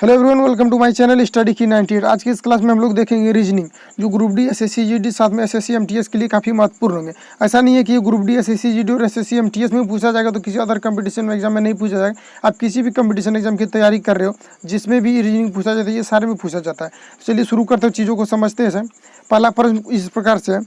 Hello everyone, welcome to my channel study की 98। आज की इस क्लास में हम लोग देखेंगे रीजनिंग, जो ग्रुप डी, एसएससी, जीडी साथ में एसएससी एमटीएस के लिए काफ़ी महत्वपूर्ण होंगे। ऐसा नहीं है कि ये ग्रुप डी, एसएससी, जीडी और एसएससी एमटीएस में पूछा जाएगा तो किसी अदर कंपटीशन एग्जाम में नहीं पूछा जाएगा। आप किसी भी कंपटीशन एग्जाम की तैयारी कर रहे हो जिसमें भी रीजनिंग पूछा जाता है, ये सारे में पूछा जाता है। चलिए शुरू करते हैं, चीज़ों को समझते हैं। पहला प्रश्न इस प्रकार से है,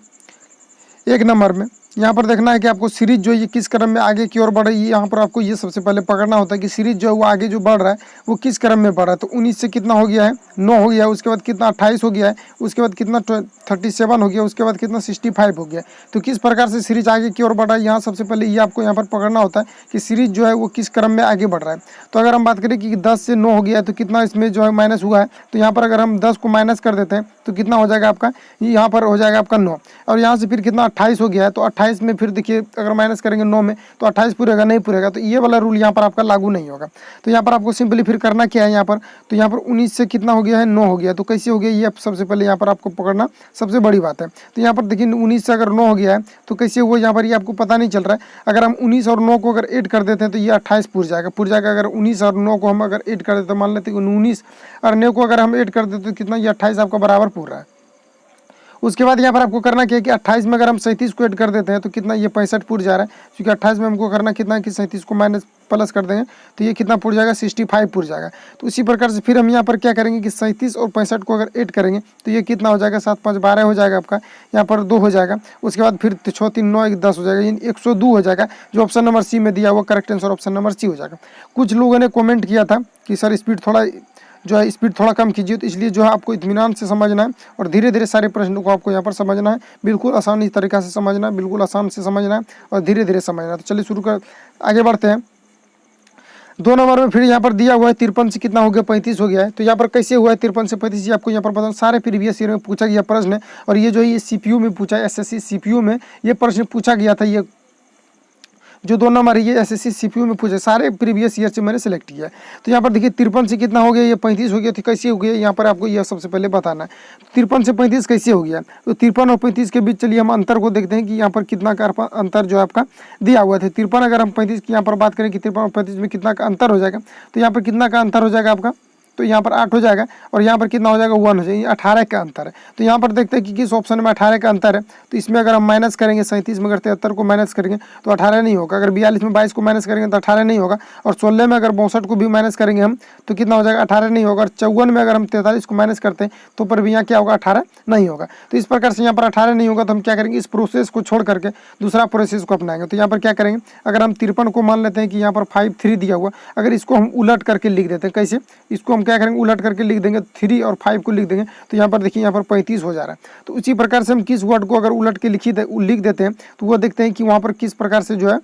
1 नंबर में यहाँ पर देखना है कि आपको सीरीज जो है ये किस क्रम में आगे की ओर बढ़ रही है। यहाँ पर आपको ये सबसे पहले पकड़ना होता है कि सीरीज जो है वो आगे जो बढ़ रहा है वो किस क्रम में बढ़ रहा है। तो 19 से कितना हो गया है, 9 हो गया है। उसके बाद कितना 28 हो गया है। उसके बाद कितना 37 हो गया। उसके बाद कितना 65 हो गया। तो किस प्रकार से सीरीज आगे की ओर बढ़ रहा है, यहाँ सबसे पहले ये आपको यहाँ पर पकड़ना होता है कि सीरीज जो है वो किस क्रम में आगे बढ़ रहा है। तो अगर हम बात करें कि 10 से 9 हो गया है तो कितना इसमें जो है माइनस हुआ है। तो यहाँ पर अगर हम 10 को माइनस कर देते हैं तो कितना हो जाएगा आपका, यहाँ पर हो जाएगा आपका 9। और यहाँ से फिर कितना 28 हो गया है। तो 28 में फिर देखिए अगर माइनस करेंगे 9 में तो 28 पूरेगा नहीं पूरेगा, तो ये वाला रूल यहाँ पर आपका लागू नहीं होगा। तो यहाँ पर आपको सिंपली फिर करना क्या है, यहाँ पर तो यहाँ पर 19 से कितना हो गया है, 9 हो गया। तो कैसे हो गया ये सबसे पहले यहाँ पर आपको पकड़ना सबसे बड़ी बात है। तो यहाँ पर देखिए 19 से अगर 9 हो गया है तो कैसे हुआ, यहाँ पर ये आपको पता नहीं चल रहा है। अगर हम 19 और 9 को अगर ऐड कर देते हैं तो ये 28 पूर जाएगा। अगर 19 और 9 को हम अगर ऐड कर देते हैं, मान लेते हैं 19 और 9 को अगर हम ऐड कर देते तो कितना, ये 28 आपका बराबर पूर रहा है। उसके बाद यहाँ पर आपको करना क्या है कि 28 में अगर हम 37 को ऐड कर देते हैं तो कितना, ये 65 पूर जा रहा है। क्योंकि 28 में हमको करना कितना है कि 37 को माइनस प्लस कर देंगे तो ये कितना पूर जाएगा, 65 पूर जाएगा। तो उसी प्रकार से फिर हम यहाँ पर क्या करेंगे कि 37 और 65 को अगर ऐड करेंगे तो ये कितना हो जाएगा, 7 5 12 हो जाएगा आपका, यहाँ पर 2 हो जाएगा। उसके बाद फिर 6 3 9 1 10 हो जाएगा, यानी 102 हो जाएगा। जो ऑप्शन नंबर सी में दिया हुआ correct answer option number c हो जाएगा। कुछ लोगों ने कॉमेंट किया था कि सर स्पीड थोड़ा कम कीजिए, तो इसलिए जो है आपको इत्मीनान से समझना है और धीरे धीरे सारे प्रश्नों को आपको यहाँ पर समझना है। बिल्कुल आसानी तरीका से समझना है, बिल्कुल आसान से समझना है और धीरे धीरे समझना है। तो चलिए शुरू कर आगे बढ़ते हैं। 2 नंबर में फिर यहाँ पर दिया हुआ है 53 से कितना हो गया, 35 हो गया है। तो यहाँ पर कैसे हुआ है 53 से 35, ये आपको यहाँ पर पता, सारे प्रीवियस ईयर में पूछा गया प्रश्न है। और ये जो ये CPU में पूछा है, एसएससी CPU में ये प्रश्न पूछा गया था। ये जो 2 नंबर है ये एसएससी CPU में पूछे, सारे प्रीवियस ईयर से मैंने सेलेक्ट किया है। तो यहाँ पर देखिए 53 से कितना हो गया, ये 35 हो गया। तो कैसे हो गया यहाँ पर आपको यह सबसे पहले बताना है। 53 से 35 कैसे हो गया, तो 53 और 35 के बीच चलिए हम अंतर को देखते हैं कि यहाँ पर कितना का अंतर जो है आपका दिया हुआ था। 53 अगर हम 35 की यहाँ पर बात करें कि 53 और 35 में कितना का अंतर हो जाएगा, तो यहाँ पर कितना का अंतर हो जाएगा आपका, तो यहाँ पर 8 हो जाएगा। और यहाँ पर कितना हो जाएगा, 1 हो जाएगा, 18 का अंतर है। तो यहाँ पर देखते हैं कि किस ऑप्शन में 18 का अंतर है। तो इसमें अगर हम माइनस करेंगे 37 में अगर 73 को माइनस करेंगे तो 18 नहीं होगा। अगर 42 में 22 को माइनस करेंगे तो 18 नहीं होगा। और 16 में अगर 62 को भी माइनस करेंगे हम तो कितना हो जाएगा, 18 नहीं होगा। और 54 में अगर हम 43 को माइनस करते हैं तो पर भी यहाँ क्या होगा, 18 नहीं होगा। तो इस प्रकार से यहाँ पर 18 नहीं होगा। तो हम क्या करेंगे, इस प्रोसेस को छोड़ करके दूसरा प्रोसेस को अपनाएंगे। तो यहाँ पर क्या करेंगे, अगर हम 53 को मान लेते हैं कि यहाँ पर 5 3 दिया हुआ, अगर इसको हम उलट करके लिख देते हैं, कैसे, इसको हम क्या करेंगे, उलट करके लिख देंगे, 3 और 5 को लिख देंगे तो यहाँ पर देखिए यहाँ पर 35 हो जा रहा है। तो उसी प्रकार से हम किस वर्ड को अगर उलट के लिख देते हैं तो वो देखते हैं कि वहाँ पर किस प्रकार से जो है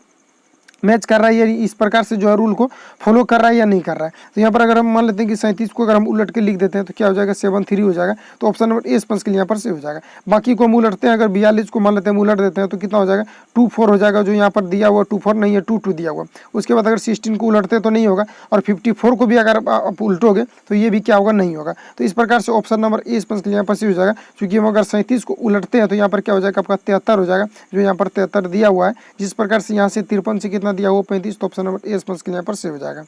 मैच कर रहा है या इस प्रकार से जो है रूल को फॉलो कर रहा है या नहीं कर रहा है। तो यहाँ पर अगर हम मान लेते हैं कि 37 को अगर हम उलट के लिख देते हैं तो क्या हो जाएगा, 7 3 हो जाएगा। तो ऑप्शन नंबर ए स्पंस के लिए यहाँ पर से हो जाएगा। बाकी को हम उलटते हैं, अगर 42 को मान लेते हैं उलट देते हैं तो कितना हो जाएगा, 2 4 हो जाएगा। जो यहाँ पर दिया हुआ 2 4 नहीं है, 2 2 दिया हुआ। उसके बाद अगर 16 को उलटते तो नहीं होगा। और 54 को भी अगर आप उल्टोगे तो ये भी क्या होगा, नहीं होगा। तो इस प्रकार से ऑप्शन नंबर ए स्पंस के लिए यहाँ पर से हो जाएगा। क्योंकि हम अगर 37 को उलटते हैं तो यहाँ पर क्या हो जाएगा आपका 73 हो जाएगा। जो यहाँ पर 73 दिया हुआ है, जिस प्रकार से यहाँ से 53 से कितना दिया हुआ 35, तो ऑप्शन नंबर ए स्पंस के यहाँ पर से हो जाएगा।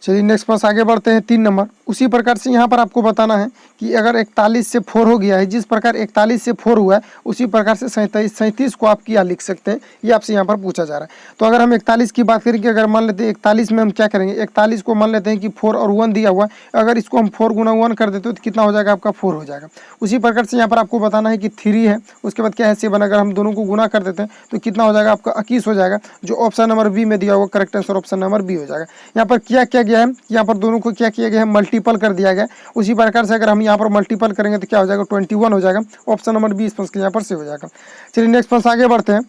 चलिए नेक्स्ट पास आगे बढ़ते हैं। 3 नंबर उसी प्रकार से यहाँ पर आपको बताना है कि अगर 41 से 4 हो गया है, जिस प्रकार 41 से 4 हुआ है उसी प्रकार से 37 को आप क्या लिख सकते हैं, ये आपसे यहाँ पर पूछा जा रहा है। तो अगर हम 41 की बात करें कि अगर मान लेते हैं 41 में हम क्या करेंगे, 41 को मान लेते हैं कि 4 और 1 दिया हुआ है, अगर इसको हम 4 गुना 1 कर देते हो तो कितना हो जाएगा आपका, 4 हो जाएगा। उसी प्रकार से यहाँ पर आपको बताना है कि 3 है, उसके बाद क्या है 7, अगर हम दोनों को गुना कर देते हैं तो कितना हो जाएगा आपका 21 हो जाएगा। जो ऑप्शन नंबर बी में दिया हुआ correct answer option number b हो जाएगा। यहाँ पर क्या क्या गया है, यहाँ पर दोनों को क्या किया गया है, मल्टीपल कर दिया गया। उसी प्रकार से अगर हम यहाँ पर मल्टीपल करेंगे तो क्या हो जाएगा, 21 हो जाएगा। ऑप्शन नंबर 20 के यहाँ पर से हो जाएगा। चलिए नेक्स्ट प्रश्न आगे बढ़ते हैं।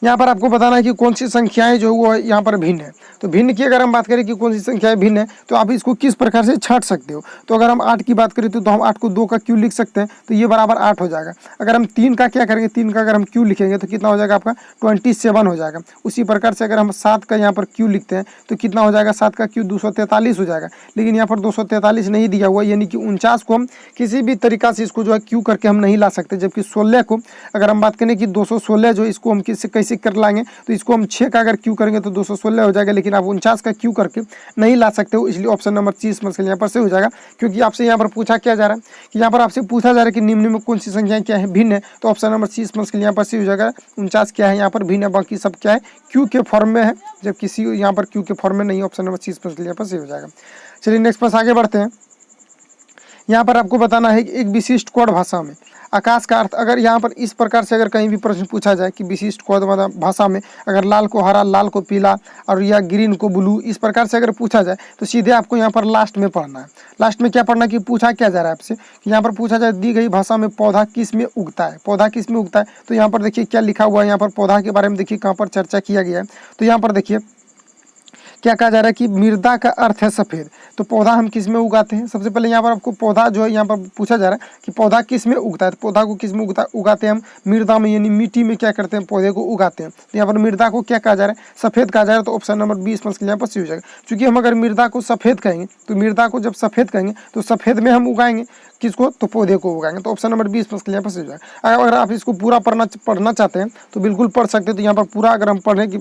यहाँ पर आपको बताना है कि कौन सी संख्याएं जो वो यहाँ पर भिन्न है। तो भिन्न की अगर हम बात करें कि कौन सी संख्याएं भिन्न है तो आप इसको किस प्रकार से छांट सकते हो। तो अगर हम 8 की बात करें तो हम 8 को 2 का क्यू लिख सकते हैं, तो ये बराबर 8 हो जाएगा। अगर हम 3 का क्या करेंगे, 3 का अगर हम क्यू लिखेंगे तो कितना हो जाएगा आपका 27 हो जाएगा। उसी प्रकार से अगर हम 7 का यहाँ पर क्यू लिखते हैं तो कितना हो जाएगा, 7 का क्यू 243 हो जाएगा। लेकिन यहाँ पर 243 नहीं दिया हुआ, यानी कि 49 को हम किसी भी तरीका से इसको जो है क्यू करके हम नहीं ला सकते। जबकि 16 को अगर हम बात करें कि 216 जो इसको हम कैसे से कर लाएंगे तो इसको हम 6 का अगर क्यू करेंगे तो 216 हो जाएगा, लेकिन आप 49 का क्यू करके नहीं ला सकते हो, इसलिए ऑप्शन नंबर 30 इसमें यहाँ पर से हो जाएगा। क्योंकि आपसे यहाँ पर पूछा क्या जा रहा है कि यहाँ पर आपसे पूछा जा रहा है कि निम्न में कौन सी संख्या क्या है, भिन्न है, तो ऑप्शन नंबर 30 इसमें यहाँ पर से हो जाएगा। 49 क्या है यहाँ पर भिन्न है, बाकी सब क्या है क्यू के फॉर्म में है, जब किसी यहाँ पर क्यू के फॉर्म में नहीं, ऑप्शन नंबर 30 यहाँ पर से हो जाएगा। चलिए नेक्स्ट पास आगे बढ़ते हैं। यहाँ पर आपको बताना है कि एक विशिष्ट कोड भाषा में आकाश का अर्थ, अगर यहाँ पर इस प्रकार से अगर कहीं भी प्रश्न पूछा जाए कि विशिष्ट कोड भाषा में अगर लाल को हरा, लाल को पीला और या ग्रीन को ब्लू, इस प्रकार से अगर पूछा जाए तो सीधे आपको यहाँ पर लास्ट में पढ़ना है। लास्ट में क्या पढ़ना है कि पूछा क्या जा रहा है आपसे, यहाँ पर पूछा जाए दी गई भाषा में पौधा किस में उगता है, पौधा किस में उगता है। तो यहाँ पर देखिए क्या लिखा हुआ है, यहाँ पर पौधा के बारे में देखिए कहाँ पर चर्चा किया गया है। तो यहाँ पर देखिए क्या कहा जा रहा है कि मृदा का अर्थ है सफ़ेद, तो पौधा हम किस में उगाते हैं। सबसे पहले यहाँ पर आपको पौधा जो है यहाँ पर पूछा जा रहा है कि पौधा किस में उगता है, तो पौधा को किस में उगाते हैं हम, मृदा में, यानी मिट्टी में क्या करते हैं, पौधे को उगाते हैं। तो यहाँ पर मृदा को क्या कहा जा रहा है, सफ़ेद कहा जा रहा है, तो ऑप्शन नंबर 20 में यहाँ पर सही हो जाएगा। क्योंकि हम अगर मृदा को सफ़ेद कहेंगे तो मृदा को जब सफ़ेद कहेंगे तो सफ़ेद में हम उगाएंगे किसको, तो पौधे को उगाएंगे, तो ऑप्शन नंबर 20 में यहाँ पर सही हो जाएगा। अगर आप इसको पूरा पढ़ना चाहते हैं तो बिल्कुल पढ़ सकते हैं। तो यहाँ पर पूरा अगर हम पढ़ेंगे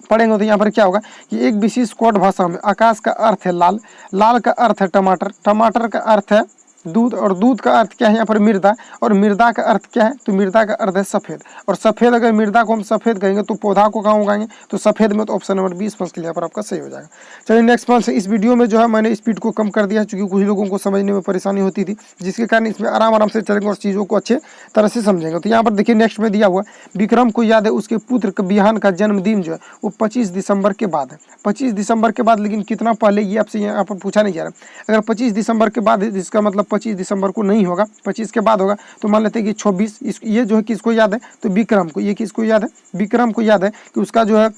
तो यहाँ पर क्या होगा कि एक विशेष कोड भाषा में आकाश का अर्थ है लाल, लाल का अर्थ है टमाटर, टमाटर का अर्थ है दूध, और दूध का अर्थ क्या है यहाँ पर मृदा, और मृदा का अर्थ क्या है, तो मृदा का अर्थ है सफ़ेद, और सफ़ेद अगर मृदा को हम सफ़ेद कहेंगे तो पौधा को कहाँ उगाएंगे, तो सफ़ेद में, तो ऑप्शन नंबर 20 के यहाँ पर आपका सही हो जाएगा। चलिए नेक्स्ट पॉइंट से, इस वीडियो में जो है मैंने स्पीड को कम कर दिया है, क्योंकि कुछ लोगों को समझने में परेशानी होती थी, जिसके कारण इसमें आराम से चलेंगे और चीज़ों को अच्छे तरह से समझेंगे। तो यहाँ पर देखिए नेक्स्ट में दिया हुआ विक्रम को याद है उसके पुत्र बिहान का जन्मदिन जो है वो 25 दिसंबर के बाद है, 25 दिसंबर के बाद, लेकिन कितना पहले ये आपसे यहाँ पर पूछा नहीं जा रहा। अगर 25 दिसंबर के बाद है जिसका मतलब 25 दिसंबर को नहीं होगा, 25 के बाद होगा, तो मान लेते हैं कि 26, ये जो है किसको याद है, तो विक्रम को, ये किसको याद है, विक्रम को याद है कि उसका जो है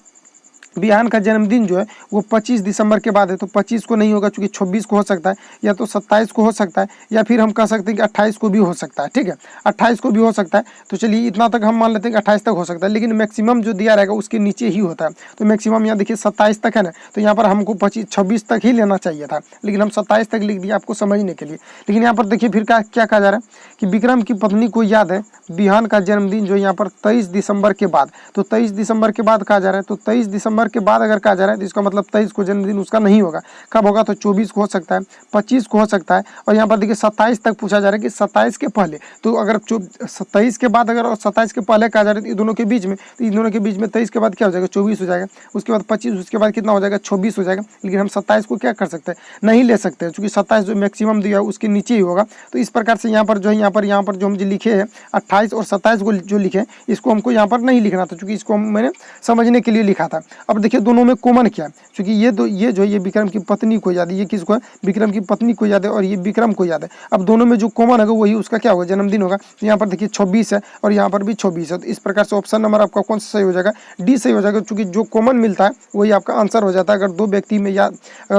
बिहान का जन्मदिन जो है वो 25 दिसंबर के बाद है। तो 25 को नहीं होगा, चूँकि 26 को हो सकता है, या तो 27 को हो सकता है, या फिर हम कह सकते हैं कि 28 को भी हो सकता है। ठीक है, 28 को भी हो सकता है। तो चलिए इतना तक हम मान लेते हैं कि 28 तक हो सकता है, लेकिन मैक्सिमम जो दिया रहेगा उसके नीचे ही होता है। तो मैक्सिमम यहाँ देखिए 27 तक है ना, तो यहाँ पर हमको 26 तक ही लेना चाहिए था, लेकिन हम 27 तक लिख दिया आपको समझने के लिए। लेकिन यहाँ पर देखिए फिर क्या कहा जा रहा है कि विक्रम की पत्नी को याद है बिहान का जन्मदिन जो यहाँ पर 23 दिसंबर के बाद, तो 23 दिसंबर के बाद कहा जा रहा है। तो 23 दिसंबर के बाद अगर कहा जा रहा है तो इसका मतलब 23 को जन्मदिन उसका नहीं होगा, कब होगा, तो 24 को हो सकता है, 25 को हो सकता है, और यहाँ पर देखिए 27 तक पूछा जा रहा है कि 27 के पहले। तो अगर 27 के बाद अगर 27 के पहले कहा जा रहा है तो दोनों के बीच में, तो इन दोनों के बीच में 23 के बाद क्या हो जाएगा, 24 हो जाएगा, उसके बाद 25, उसके बाद कितना हो जाएगा, 26 हो जाएगा। लेकिन हम 27 को क्या कर सकते हैं, नहीं ले सकते, क्योंकि 27 जो मैक्सिमम दिया है उसके नीचे ही होगा। तो इस प्रकार से यहाँ पर जो है यहाँ पर जो हम लिखे हैं 28 और 27 को जो लिखे इसको हमको यहाँ पर नहीं लिखना था, क्योंकि इसको मैंने समझने के लिए लिखा था। अब देखिए दोनों में कॉमन क्या है, क्योंकि ये जो है ये विक्रम की पत्नी को याद है, ये किसको है, विक्रम की पत्नी को याद है, और ये विक्रम को याद है। अब दोनों में जो कॉमन होगा वही उसका क्या होगा, जन्मदिन होगा। तो यहाँ पर देखिए 26 है और यहाँ पर भी 26 है। तो इस प्रकार से ऑप्शन नंबर आपका कौन सा सही हो जाएगा, डी सही हो जाएगा, क्योंकि जो कॉमन मिलता है वही आपका आंसर हो जाता है। अगर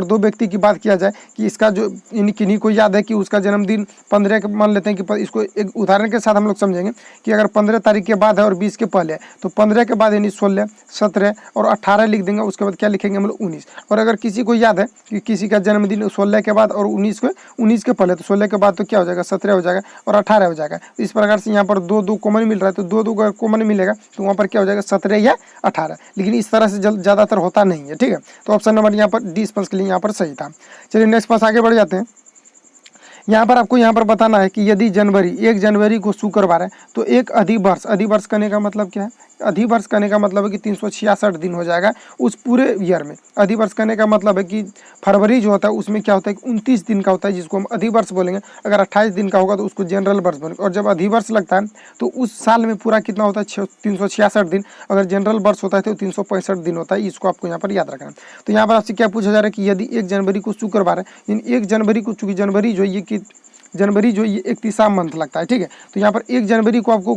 दो व्यक्ति की बात किया जाए कि इसका जो किन्हीं को याद है कि उसका जन्मदिन 15 के, मान लेते हैं कि इसको एक उदाहरण के साथ हम लोग समझेंगे कि अगर 15 तारीख के बाद है और 20 के पहले है, तो 15 के बाद यानी 16, 17 और 18 लिख देंगे, उसके बाद क्या लिखेंगे हम लोग 19। और अगर किसी को याद है कि किसी का जन्मदिन 16 के बाद और 19 के पहले, तो 16 के बाद तो क्या हो जाएगा, 17 हो जाएगा और 18 हो जाएगा। तो इस प्रकार से यहाँ पर दो कॉमन मिल रहा है, तो दो अगर कॉमन मिलेगा तो वहाँ पर क्या हो जाएगा, 17 या 18। लेकिन इस तरह से ज़्यादातर होता नहीं है। ठीक है, तो ऑप्शन नंबर यहाँ पर डी स्पंस के लिए यहाँ पर सही था। चलिए नेक्स्ट पास आगे बढ़ जाते हैं। यहाँ पर आपको यहाँ पर बताना है कि यदि 1 जनवरी को शुक्रवार है तो एक अधिवर्ष करने का मतलब क्या है, अधिवर्ष करने का मतलब है कि 366 दिन हो जाएगा उस पूरे ईयर में। अधिवर्ष करने का मतलब है कि फरवरी जो होता है उसमें क्या होता है कि 29 दिन का होता है, जिसको हम अधिवर्ष बोलेंगे। अगर 28 दिन का होगा तो उसको जनरल वर्ष बोलेंगे। और जब अधिवर्ष लगता है तो उस साल में पूरा कितना होता है, 366 दिन। अगर जनरल वर्ष होता है तो 365 दिन होता है। इसको आपको यहाँ पर याद रखना है। तो यहाँ पर आपसे क्या पूछा जा रहा है कि यदि 1 जनवरी को शुक्रवार है, यानी 1 जनवरी को, चूँकि जनवरी जो ये 31वां मंथ लगता है। ठीक है, तो यहाँ पर 1 जनवरी को आपको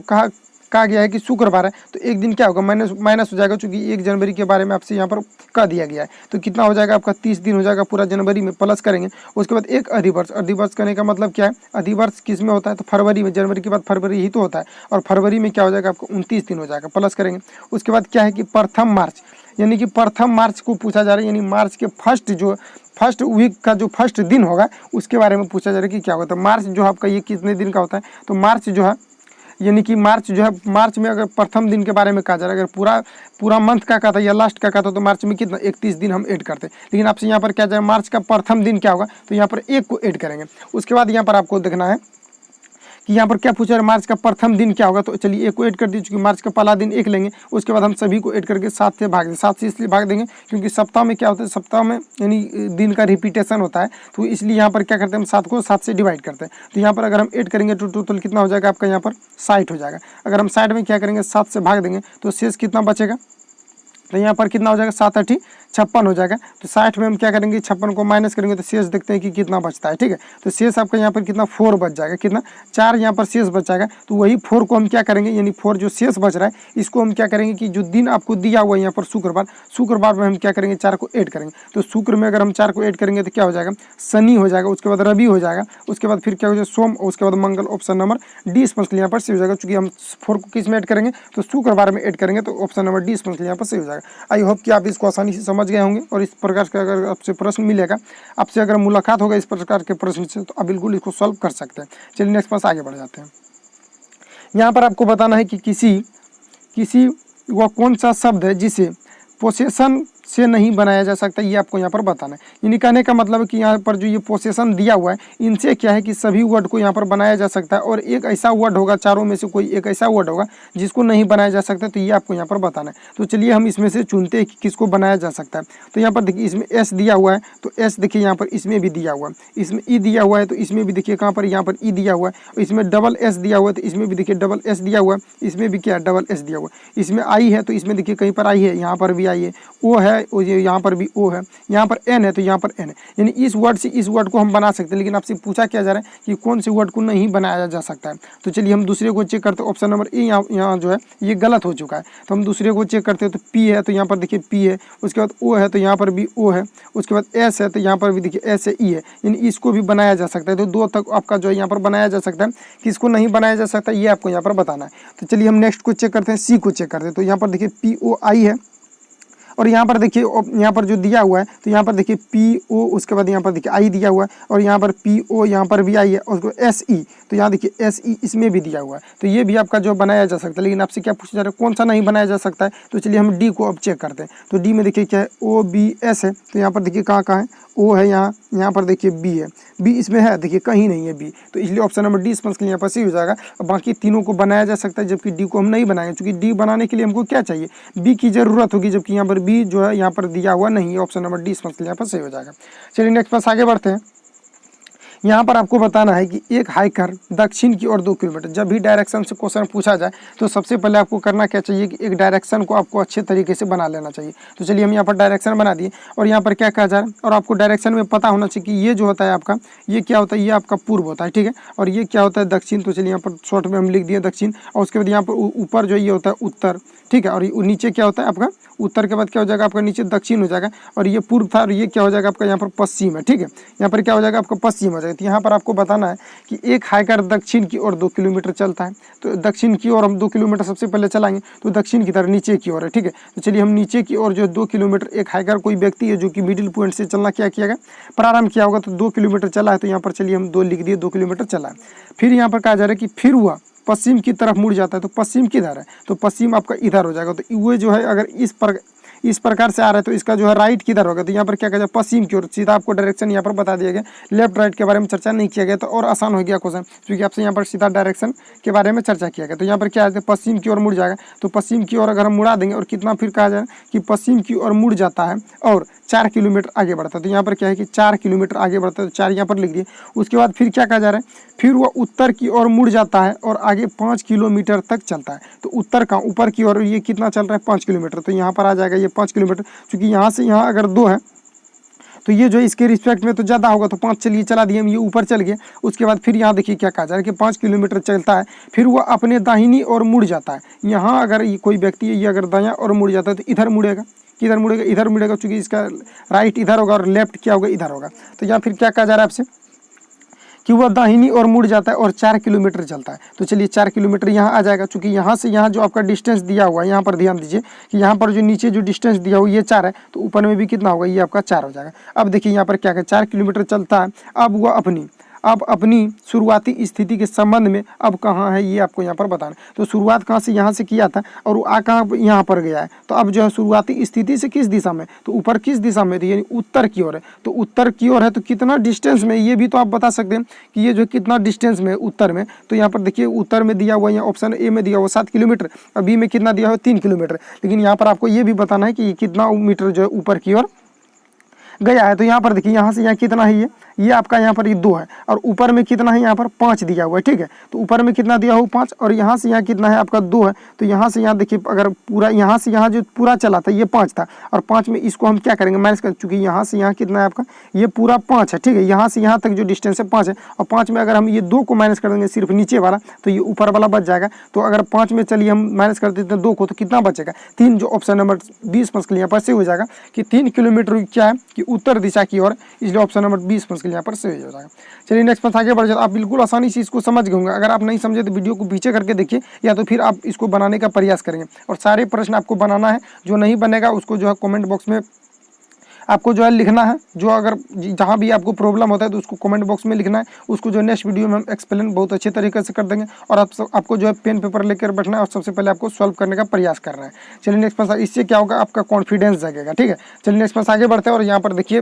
कहा गया है कि शुक्रवार है, तो एक दिन क्या होगा, माइनस हो जाएगा, क्योंकि 1 जनवरी के बारे में आपसे यहाँ पर कह दिया गया है। तो कितना हो जाएगा आपका, 30 दिन हो जाएगा पूरा जनवरी में, प्लस करेंगे। उसके बाद एक अधिवर्ष करने का मतलब क्या है, अधिवर्ष किस में होता है, तो फरवरी में। जनवरी के बाद फरवरी ही तो होता है, और फरवरी में क्या हो जाएगा आपको 29 दिन हो जाएगा, प्लस करेंगे। उसके बाद क्या है कि प्रथम मार्च, यानी कि प्रथम मार्च को पूछा जा रहा है, यानी मार्च के फर्स्ट वीक का जो फर्स्ट दिन होगा उसके बारे में पूछा जा रहा है कि क्या होता है। मार्च जो आपका ये कितने दिन का होता है, तो मार्च जो है यानी कि मार्च जो है, मार्च में अगर प्रथम दिन के बारे में कहा जा रहा है, अगर पूरा मंथ का कहता है या लास्ट का कहता है तो मार्च में कितना 31 दिन हम ऐड करते हैं। लेकिन आपसे यहाँ पर क्या जाए, मार्च का प्रथम दिन क्या होगा, तो यहाँ पर 1 को ऐड करेंगे। उसके बाद यहाँ पर आपको देखना है कि यहाँ पर क्या पूछा है, मार्च का प्रथम दिन क्या होगा, तो चलिए 1 को ऐड कर दीजिए, क्योंकि मार्च का पहला दिन 1 लेंगे। उसके बाद हम सभी को ऐड करके 7 से भाग दें। 7 से इसलिए भाग देंगे क्योंकि सप्ताह में क्या होता है, सप्ताह में यानी दिन का रिपीटेशन होता है, तो इसलिए यहाँ पर क्या करते हैं, हम 7 को 7 से डिवाइड करते हैं। तो यहाँ पर अगर हम ऐड करेंगे तो टोटल कितना हो जाएगा आपका, यहाँ पर 60 हो जाएगा। अगर हम 60 में क्या करेंगे, 7 से भाग देंगे तो शेष कितना बचेगा, तो यहाँ पर कितना हो जाएगा, 7 8 56 हो जाएगा। तो 60 में हम क्या करेंगे, 56 को माइनस करेंगे तो शेष देखते हैं कि कितना बचता है। ठीक है, तो शेष आपका यहाँ पर कितना 4 बच जाएगा, कितना 4 यहाँ पर शेष बच जाएगा। तो वही 4 को हम क्या करेंगे, यानी 4 जो शेष बच रहा है इसको हम क्या करेंगे कि जो दिन आपको दिया हुआ है यहाँ पर शुक्रवार में हम क्या करेंगे, 4 को ऐड करेंगे। तो शुक्र में अगर हम 4 को ऐड करेंगे तो क्या हो जाएगा, शनि हो जाएगा, उसके बाद रवि हो जाएगा, उसके बाद फिर क्या हो जाएगा, सोम, उसके बाद मंगल। ऑप्शन नंबर डी स्पष्ट यहाँ पर सही हो जाएगा, क्योंकि हम 4 को किस में ऐड करेंगे, तो शुक्रवार में ऐड करेंगे। तो ऑप्शन नंबर डी स्पष्ट यहाँ पर सही हो जाएगा। आई होप कि आप इसको आसानी से समझ गए होंगे, और इस प्रकार का अगर आपसे प्रश्न मिलेगा, आपसे अगर मुलाकात होगा इस प्रकार के प्रश्न से, तो आप बिल्कुल इसको सॉल्व कर सकते हैं। चलिए नेक्स्ट पास आगे बढ़ जाते हैं। यहाँ पर आपको बताना है कि किसी वह कौन सा शब्द है जिसे पोसेशन से नहीं बनाया जा सकता, ये आपको यहाँ पर बताना है। यानी कहने का मतलब है कि यहाँ पर जो ये पोसेशन दिया हुआ है, इनसे क्या है कि सभी वर्ड को यहाँ पर बनाया जा सकता है, और एक ऐसा वर्ड होगा, चारों में से कोई एक ऐसा वर्ड होगा जिसको नहीं बनाया जा सकता, तो ये आपको यहाँ पर बताना है। तो चलिए हम इसमें से चुनते हैं कि किसको बनाया जा सकता है। तो यहाँ पर देखिए इसमें एस दिया हुआ है, तो एस देखिए यहाँ पर इसमें भी दिया हुआ है, इसमें ई दिया हुआ है, तो इसमें भी देखिए कहाँ पर, यहाँ पर ई दिया हुआ है। इसमें डबल एस दिया हुआ है, तो इसमें भी देखिए डबल एस दिया हुआ है, इसमें भी क्या डबल एस दिया हुआ है। इसमें आई है, तो इसमें देखिए कहीं पर आई है, यहाँ पर भी आई है। ओ है, यहाँ पर भी ओ है, यहाँ पर एन है, तो यहाँ पर एन है। यानी इस वर्ड से इस वर्ड को हम बना सकते हैं, लेकिन आपसे पूछा क्या जा रहा है कि कौन से वर्ड को नहीं बनाया जा सकता है। तो चलिए हम दूसरे को चेक करते हैं। ऑप्शन नंबर ए यहाँ जो है ये गलत हो चुका है, तो हम दूसरे को चेक करते हैं। तो पी है, तो यहाँ पर देखिए पी है, उसके बाद ओ है, तो यहाँ पर भी ओ है, उसके बाद एस है, तो यहाँ पर भी देखिए एस है, ई है। यानी इसको भी बनाया जा सकता है। तो 2 तक आपका जो है यहाँ पर बनाया जा सकता है, किसको नहीं बनाया जा सकता ये आपको यहाँ पर बताना है। तो चलिए हम नेक्स्ट को चेक करते हैं, सी को चेक करते हैं। तो यहाँ पर देखिए पी ओ आई है, और यहाँ पर देखिए यहाँ पर जो दिया हुआ है, तो यहाँ पर देखिए पी ओ, उसके बाद यहाँ पर देखिए आई दिया हुआ है, और यहाँ पर पी ओ, यहाँ पर भी आई है, और उसको एस ई, तो यहाँ देखिए एस ई इसमें भी दिया हुआ है। तो ये भी आपका जो बनाया जा सकता है, लेकिन आपसे क्या पूछा जा रहा है, कौन सा नहीं बनाया जा सकता है। तो चलिए हम डी को अब चेक करते हैं। तो डी में देखिए क्या है, ओ बी एस है, तो यहाँ पर देखिए कहाँ कहाँ है, ओ है यहाँ पर देखिए बी है, बी इसमें है, देखिए कहीं नहीं है बी, तो इसलिए ऑप्शन नंबर डी स्पष्ट यहाँ पर सही हो जाएगा। और बाकी तीनों को बनाया जा सकता है, जबकि डी को हम नहीं बनाएंगे, क्योंकि डी बनाने के लिए हमको क्या चाहिए, बी की जरूरत होगी, जबकि यहाँ पर बी जो है यहाँ पर दिया हुआ नहीं है। ऑप्शन नंबर डी स्पष्ट यहाँ पर सही हो जाएगा। चलिए नेक्स्ट पास आगे बढ़ते हैं। यहाँ पर आपको बताना है कि एक हाइकर दक्षिण की ओर 2 किलोमीटर, जब भी डायरेक्शन से क्वेश्चन पूछा जाए तो सबसे पहले आपको करना क्या चाहिए कि एक डायरेक्शन को आपको अच्छे तरीके से बना लेना चाहिए। तो चलिए हम यहाँ पर डायरेक्शन बना दिए, और यहाँ पर क्या कहा जा रहा है, और आपको डायरेक्शन में पता होना चाहिए कि ये जो होता है आपका, ये क्या होता है, ये आपका पूर्व होता है, ठीक है, और ये क्या होता है, दक्षिण। तो चलिए यहाँ पर शॉर्ट में हम लिख दिए दक्षिण, और उसके बाद यहाँ पर ऊपर जो ये होता है उत्तर, ठीक है, और नीचे क्या होता है आपका, उत्तर के बाद क्या हो जाएगा आपका नीचे दक्षिण हो जाएगा, और ये पूर्व था, और ये क्या हो जाएगा आपका यहाँ पर पश्चिम है, ठीक है, यहाँ पर क्या हो जाएगा आपका पश्चिम हो जाएगा। तो यहाँ पर आपको बताना है कि एक हाइकर दक्षिण की ओर 2 किलोमीटर चलता है, तो दक्षिण की ओर हम 2 किलोमीटर सबसे पहले चलाएंगे, तो दक्षिण की तरफ नीचे की ओर है, ठीक है। तो चलिए हम नीचे की ओर जो 2 किलोमीटर, एक हाइकर कोई व्यक्ति है जो कि मिडिल पॉइंट से चलना क्या किया गया, प्रारंभ किया होगा, तो 2 किलोमीटर चला है, तो यहाँ पर चलिए हम 2 लिख दिए, 2 किलोमीटर चला है। फिर यहाँ पर कहा जा रहा है कि फिर हुआ पश्चिम की तरफ मुड़ जाता है, तो पश्चिम किधर है, तो पश्चिम आपका इधर हो जाएगा। तो वो जो है अगर इस प्रकार से आ रहा है, तो इसका जो है राइट किधर होगा, तो यहाँ पर क्या कहा जाए पश्चिम की ओर। सीधा आपको डायरेक्शन यहाँ पर बता दिया गया, लेफ्ट राइट के बारे में चर्चा नहीं किया गया, तो और आसान हो गया क्वेश्चन, क्योंकि आपसे यहाँ पर सीधा डायरेक्शन के बारे में चर्चा किया गया। तो यहाँ पर क्या है, पश्चिम की ओर मुड़ जाएगा, तो पश्चिम की ओर अगर हम मुड़ा देंगे, और कितना फिर कहा जाए कि पश्चिम की ओर मुड़ जाता है और 4 किलोमीटर आगे बढ़ता है। तो यहाँ पर क्या है कि 4 किलोमीटर आगे बढ़ता है, तो 4 यहाँ पर लिख दिए। उसके बाद फिर क्या कहा जा रहा है, फिर वह उत्तर की ओर मुड़ जाता है और आगे 5 किलोमीटर तक चलता है। तो उत्तर का ऊपर की ओर ये कितना चल रहा है, 5 किलोमीटर, तो यहाँ पर आ जाएगा ये 5 किलोमीटर, क्योंकि यहाँ से यहाँ अगर 2 है तो ये जो इसके रिस्पेक्ट में तो ज़्यादा होगा, तो 5 चलिए चला दिए हम, ये ऊपर चल गए। उसके बाद फिर यहाँ देखिए क्या कहा जा रहा है कि 5 किलोमीटर चलता है, फिर वह अपने दाहिनी ओर मुड़ जाता है। यहाँ अगर कोई व्यक्ति है, ये अगर दायां और मुड़ जाता है, तो इधर मुड़ेगा, किधर मुड़ेगा, इधर मुड़ेगा, चूँकि इसका राइट इधर होगा और लेफ्ट क्या होगा, इधर होगा। तो यहाँ फिर क्या कहा जा रहा है आपसे कि वह दाहिनी ओर मुड़ जाता है और 4 किलोमीटर चलता है। तो चलिए 4 किलोमीटर यहाँ आ जाएगा, क्योंकि यहाँ से यहाँ जो आपका डिस्टेंस दिया हुआ है, यहाँ पर ध्यान दीजिए कि यहाँ पर जो नीचे जो डिस्टेंस दिया हुआ ये 4 है, तो ऊपर में भी कितना होगा, ये आपका 4 हो जाएगा। अब देखिए यहाँ पर क्या है, 4 किलोमीटर चलता है, अब वह अब अपनी शुरुआती स्थिति के संबंध में अब कहाँ है ये आपको यहाँ पर बताना। तो शुरुआत कहाँ से, यहाँ से किया था और आ कहाँ यहाँ पर गया है। तो अब जो है शुरुआती स्थिति से किस दिशा में, तो ऊपर किस दिशा में, तो यानी उत्तर की ओर है। तो उत्तर की ओर है तो कितना डिस्टेंस में, ये भी तो आप बता सकते हैं कि ये जो कितना डिस्टेंस में उत्तर में। तो यहाँ पर देखिए उत्तर में दिया हुआ, यहाँ ऑप्शन ए में दिया हुआ 7 किलोमीटर और बी में कितना दिया हुआ 3 किलोमीटर। लेकिन यहाँ पर आपको ये भी बताना है कि कितना मीटर जो है ऊपर की ओर गया है। तो यहाँ पर देखिए यहाँ से यहाँ कितना है, ये आपका यहाँ पर ये 2 है और ऊपर में कितना है, यहाँ पर 5 दिया हुआ है। ठीक है, तो ऊपर में कितना दिया हुआ 5 और यहाँ से यहाँ कितना है आपका 2 है। तो यहाँ से यहाँ देखिए अगर पूरा यहाँ से यहाँ जो पूरा चला था ये 5 था और 5 में इसको हम क्या करेंगे माइनस कर, चूँकि यहाँ से यहाँ कितना है आपका ये पूरा 5 है। ठीक है, यहाँ से यहाँ तक जो डिस्टेंस है 5 है और 5 में अगर हम ये 2 को माइनस कर देंगे सिर्फ नीचे वाला तो ये ऊपर वाला बच जाएगा। तो अगर 5 में चलिए हम माइनस कर देते हैं 2 को तो कितना बचेगा 3, जो ऑप्शन नंबर 20 के लिए यहाँ पर से हो जाएगा कि 3 किलोमीटर क्या है कि उत्तर दिशा की ओर, इसलिए ऑप्शन नंबर 20 के लिए यहाँ पर सही हो जाएगा। चलिए नेक्स्ट प्रश्न आगे बढ़ जाए। आप बिल्कुल आसानी से इसको समझ गए होंगे। अगर आप नहीं समझे तो वीडियो को पीछे करके देखिए या तो फिर आप इसको बनाने का प्रयास करेंगे और सारे प्रश्न आपको बनाना है। जो नहीं बनेगा उसको जो है कमेंट बॉक्स में आपको जो है लिखना है। जो अगर जहाँ भी आपको प्रॉब्लम होता है तो उसको कमेंट बॉक्स में लिखना है। उसको जो नेक्स्ट वीडियो में हम एक्सप्लेन बहुत अच्छे तरीके से कर देंगे और आपको जो है पेन पेपर लेकर बैठना है और सबसे पहले आपको सॉल्व करने का प्रयास करना है। चलिए नेक्स्ट प्रश्न, इससे क्या होगा आपका कॉन्फिडेंस जगेगा। ठीक है, चलिए नेक्स्ट प्रश्न आगे बढ़ते हैं और यहाँ पर देखिए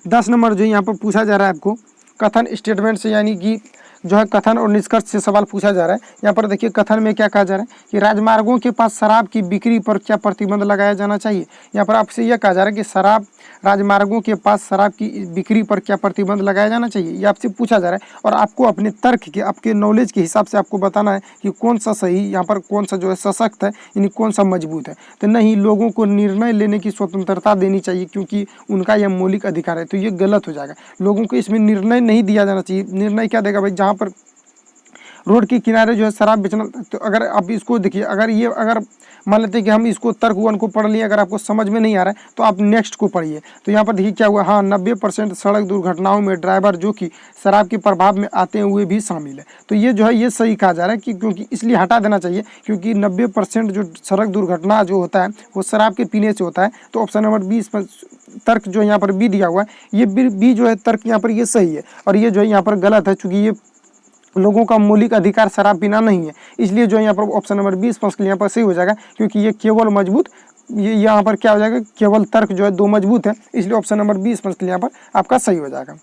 10 नंबर जो यहाँ पर पूछा जा रहा है आपको कथन स्टेटमेंट से, यानी कि जो है कथन और निष्कर्ष से सवाल पूछा जा रहा है। यहाँ पर देखिए कथन में क्या कहा जा रहा है कि राजमार्गों के पास शराब की बिक्री पर क्या प्रतिबंध लगाया जाना चाहिए। यहाँ पर आपसे यह कहा जा रहा है कि राजमार्गों के पास शराब की बिक्री पर क्या प्रतिबंध लगाया जाना चाहिए, ये आपसे पूछा जा रहा है। और आपको अपने तर्क के, आपके नॉलेज के हिसाब से आपको बताना है कि कौन सा सही, यहाँ पर कौन सा जो है सशक्त है, यानी कौन सा मजबूत है। तो नहीं, लोगों को निर्णय लेने की स्वतंत्रता देनी चाहिए क्योंकि उनका यह मौलिक अधिकार है। तो ये गलत हो जाएगा, लोगों को इसमें निर्णय नहीं दिया जाना चाहिए। निर्णय क्या देगा भाई, जहाँ पर रोड के किनारे जो है शराब बेचना, तो अगर आप इसको देखिए, अगर मान लेते हैं कि हम इसको तर्क 1 को पढ़ लिए, अगर आपको समझ में नहीं आ रहा है तो आप नेक्स्ट को पढ़िए। तो यहाँ पर देखिए क्या हुआ, हाँ 90% सड़क दुर्घटनाओं में ड्राइवर जो कि शराब के प्रभाव में आते हुए भी शामिल है। तो ये जो है ये सही कहा जा रहा है कि क्योंकि इसलिए हटा देना चाहिए क्योंकि 90% जो सड़क दुर्घटना जो होता है वो शराब के पीने से होता है। तो ऑप्शन नंबर 20 पर तर्क जो यहाँ पर बी दिया हुआ है, ये बी जो है तर्क यहाँ पर ये सही है और ये जो है यहाँ पर गलत है चूँकि ये लोगों का मौलिक अधिकार शराब पीना नहीं है। इसलिए जो यहाँ पर ऑप्शन नंबर 20 के लिए यहाँ पर सही हो जाएगा क्योंकि ये केवल मजबूत, ये यहाँ पर क्या हो जाएगा, केवल तर्क जो है 2 मजबूत है, इसलिए ऑप्शन नंबर 20 के लिए यहाँ पर आपका सही हो जाएगा।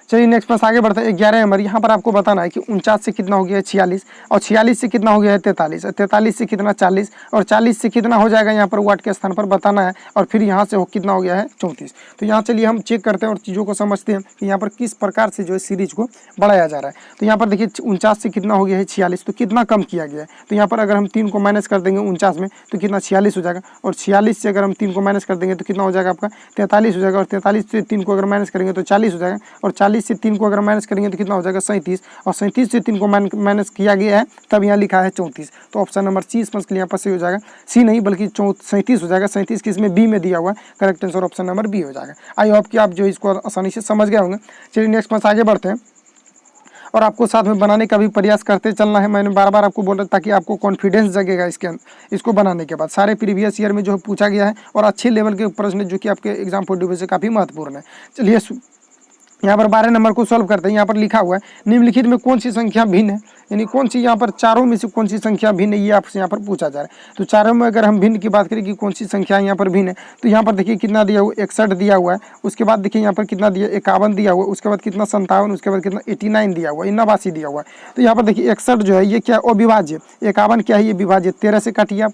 चलिए नेक्स्ट प्रश्न आगे बढ़ते हैं। 11 नंबर, यहाँ पर आपको बताना है कि 49 से कितना हो गया है 46 और 46 से कितना हो गया है 43 और 43 से कितना 40 और 40 से कितना हो जाएगा, यहाँ पर वाट के स्थान पर बताना है और फिर यहाँ से कितना हो गया है 34। तो यहाँ चलिए हम चेक करते हैं और चीज़ों को समझते हैं कि यहाँ पर किस प्रकार से जो है सीरीज को बढ़ाया जा रहा है। तो यहाँ पर देखिए 49 से कितना हो गया है 46, तो कितना कम किया गया है। तो यहाँ पर अगर हम 3 को माइनस कर देंगे 49 में तो कितना 46 हो जाएगा और 46 से अगर हम 3 को माइनस कर देंगे तो कितना हो जाएगा आपका 43 हो जाएगा और 43 से 3 को अगर माइनस करेंगे तो 40 हो जाएगा और 40 से 3 को अगर माइनस करेंगे तो कितना हो जाएगा 37 और 37 से 3 को माइनस किया गया है तब यहाँ लिखा है 34। तो ऑप्शन नंबर 30 के लिए यहाँ पर सही हो जाएगा, सी नहीं बल्कि 37 हो जाएगा। 37 किसमें बी में दिया हुआ है, correct answer option number b हो जाएगा। आई होप कि आप जो इसको आसानी से समझ गए होंगे। चलिए नेक्स्ट क्वेश्चन आगे बढ़ते हैं और आपको साथ में बनाने का भी प्रयास करते चलना है। मैंने बार बार आपको बोल रहा ताकि आपको कॉन्फिडेंस जगेगा इसको बनाने के बाद। सारे प्रीवियस ईयर में जो पूछा गया है और अच्छे लेवल के प्रश्न जो कि आपके एग्जाम पॉइंट ऑफ व्यू से काफ़ी महत्वपूर्ण है। चलिए यहाँ पर 12 नंबर को सॉल्व करते हैं। यहाँ पर लिखा हुआ है निम्नलिखित में कौन सी संख्या भिन्न है, यानी कौन सी यहाँ पर चारों में से कौन सी संख्या भिन्न है, ये आपसे यहाँ पर पूछा जा रहा है। तो चारों में अगर हम भिन्न की बात करें कि कौन सी संख्या यहाँ पर भिन्न है, तो यहाँ पर देखिए कितना दिया हुआ 61 दिया हुआ है, उसके बाद देखिए यहाँ पर कितना दिया 51 दिया हुआ है, उसके बाद कितना 57, उसके बाद कितना 89 दिया हुआ है, 89 दिया हुआ है। तो यहाँ पर देखिए 61 जो है ये क्या अविभाज्य, 51 क्या है ये विभाज्य, 13 से काटिए आप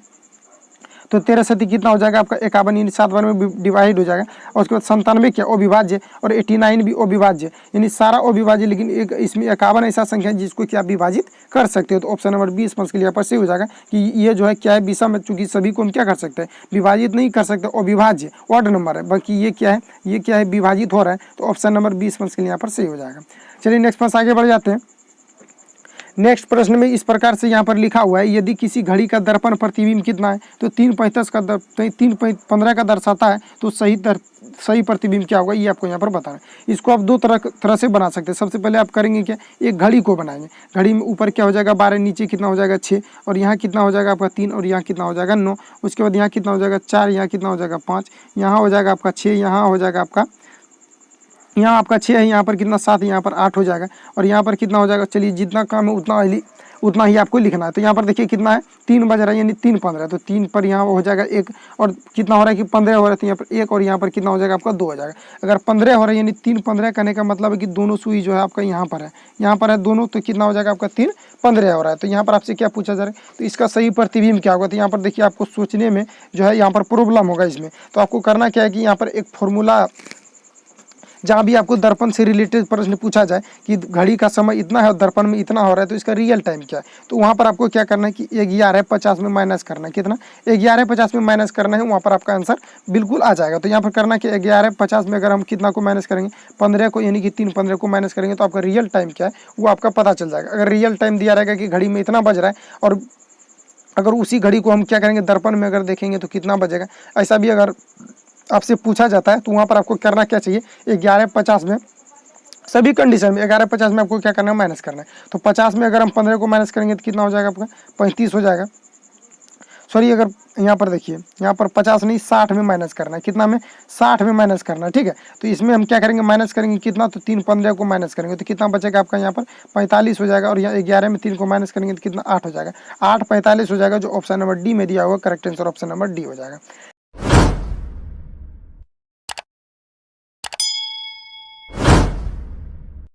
तो 13 से कितना हो जाएगा आपका 51 यानी 7 बार में डिवाइड हो जाएगा और उसके बाद 97 क्या अविभाज्य और 89 भी अविभाज्य, यानी सारा अविभाज्य, लेकिन एक इसमें 51 ऐसा संख्या है जिसको कि आप विभाजित कर सकते हो। तो ऑप्शन नंबर 20 के लिए यहाँ पर सही हो जाएगा कि ये जो है क्या है विषम है, चूंकि सभी को हम क्या कर सकते हैं विभाजित नहीं कर सकते, अविभाज्य ऑड नंबर है, बाकी ये क्या है विभाजित हो रहा है। तो ऑप्शन नंबर 20 के लिए यहाँ पर सही हो जाएगा। चलिए नेक्स्ट प्रश्न आगे बढ़ जाते हैं। नेक्स्ट प्रश्न में इस प्रकार से यहाँ पर लिखा हुआ है यदि किसी घड़ी का दर्पण प्रतिबिंब कितना है तो 3:35 का 3:15 का दर्शाता है तो सही प्रतिबिंब क्या होगा, ये आपको यहाँ पर बताना है। इसको आप दो तरह से बना सकते हैं। सबसे पहले आप करेंगे क्या, एक घड़ी को बनाएंगे। घड़ी में ऊपर क्या हो जाएगा 12, नीचे कितना हो जाएगा 6 और यहाँ कितना हो जाएगा आपका 3 और यहाँ कितना हो जाएगा 9, उसके बाद यहाँ कितना हो जाएगा 4, यहाँ कितना हो जाएगा 5, यहाँ हो जाएगा आपका 6, यहाँ हो जाएगा आपका यहाँ आपका 6 है, यहाँ पर कितना 7, यहाँ पर 8 हो जाएगा, और यहाँ पर कितना हो जाएगा, चलिए जितना काम है उतना ही आपको लिखना है। तो यहाँ पर देखिए कितना है, 3 बज रहा है यानी 3 15, तो 3 पर यहाँ हो जाएगा 1, और कितना हो रहा है कि 15 हो रहा है, तो यहाँ पर 1, और यहाँ पर कितना हो जाएगा आपका 2 हो जाएगा। अगर 15 हो रहा है यानी 3 15 करने का मतलब है कि दोनों सुई जो है आपका यहाँ पर है दोनों, तो कितना हो जाएगा आपका 3 15 हो रहा है। तो यहाँ पर आपसे क्या पूछा जा रहा है, तो इसका सही प्रतिबिंब क्या होगा। तो यहाँ पर देखिए आपको सोचने में जो है यहाँ पर प्रॉब्लम होगा इसमें, तो आपको करना क्या है कि यहाँ पर एक फॉर्मूला, जहाँ भी आपको दर्पण से रिलेटेड प्रश्न पूछा जाए कि घड़ी का समय इतना है और दर्पण में इतना हो रहा है, तो इसका रियल टाइम क्या है, तो वहाँ पर आपको क्या करना है कि 11:50 में माइनस करना है, कितना 11:50 में माइनस करना है, वहाँ पर आपका आंसर बिल्कुल आ जाएगा। तो यहाँ पर करना कि 11:50 में अगर हम कितना को माइनस करेंगे, 15 को, यानी कि 3 15 को माइनस करेंगे, तो आपका रियल टाइम क्या है वो आपका पता चल जाएगा। अगर रियल टाइम दिया रहेगा कि घड़ी में इतना बज रहा है, और अगर उसी घड़ी को हम क्या करेंगे दर्पण में अगर देखेंगे तो कितना बजेगा, ऐसा भी अगर आपसे पूछा जाता है, तो वहाँ पर आपको करना क्या चाहिए, 11:50 में सभी कंडीशन में 11:50 में आपको क्या करना है, माइनस करना है। तो 50 में अगर हम 15 को माइनस करेंगे तो कितना हो जाएगा आपका 35 हो जाएगा। सॉरी, अगर यहाँ पर देखिए, यहाँ पर 50 नहीं 60 में माइनस करना है, कितना में 60 में माइनस करना है, ठीक है। तो इसमें हम क्या करेंगे, माइनस करेंगे कितना, तो 3 15 को माइनस करेंगे तो कितना बचेगा आपका यहाँ पर 45 हो जाएगा, और यहाँ 11 में 3 को माइनस करेंगे तो कितना 8 हो जाएगा, 8 45 हो जाएगा। जो ऑप्शन नंबर डी में दिया हुआ correct answer option number D हो जाएगा।